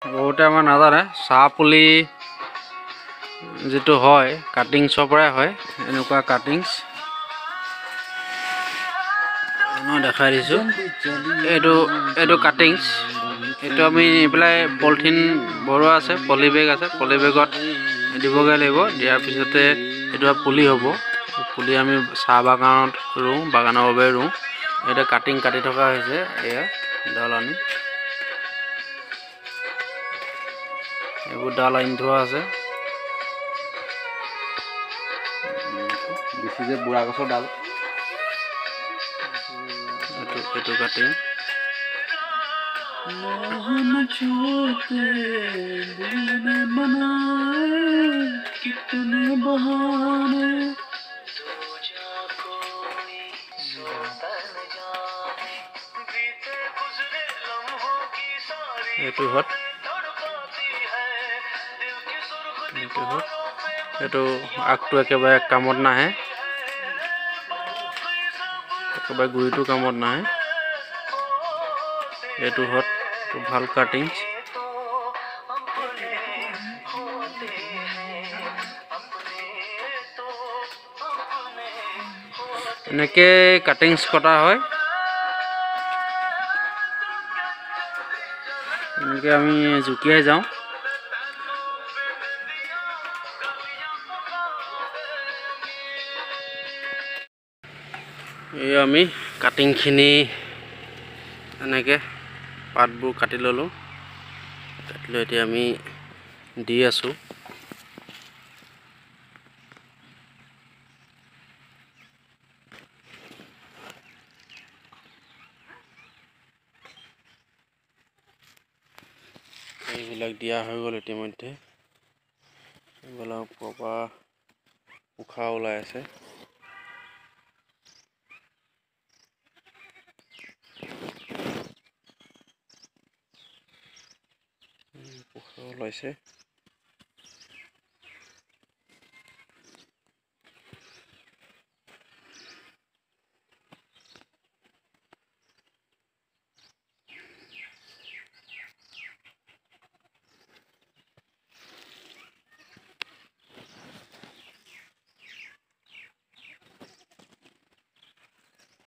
বহুতে আমাৰ নাজানে চাহ পুলি যেটো হয় কাটিংছৰ পৰাই হয় এনেকুৱা কাটিংছ মই দেখাই দিছোঁ এইটো কাটিংছ এইটো আমি এইফালে পলিথিন ভৰোৱা আছে পলি বেগ আছে পলি বেগত দিবগৈ লাগিব দিয়াৰ পিছতে এইটো পুলি হ'ব পুলি আমি চাহ বাগানত ৰুওঁ বাগানৰ বাবে ৰুওঁ এটা কাটিং কাটি থকা হৈছে এয়া ডাল আনি এইবোৰ ডাল আনি থোৱা আছে বেছি যে বুঢ়া গছৰ ডাল এইটো কাটিং এইটো হত এইটো আগটো একেবাৰে কামত নাহে একেবাৰে গুৰিটো কামত নাহে এইটো হত ভাল কাটিংছ এনেকে কাটিংছ কটা হয় এনেকে আমি জুকিয়াই যাওঁ এই আমি কাটিংখিনি এনেকে পাতবোৰ কাটি ললোঁ কাটি লৈ এতিয়া আমি দি আছোঁ এইবিলাক দিয়া হৈ গ'ল ইতিমধ্যে এইবিলাক প্ৰপাৰ উশাহ ওলাই আছে উশাহ ওলাইছে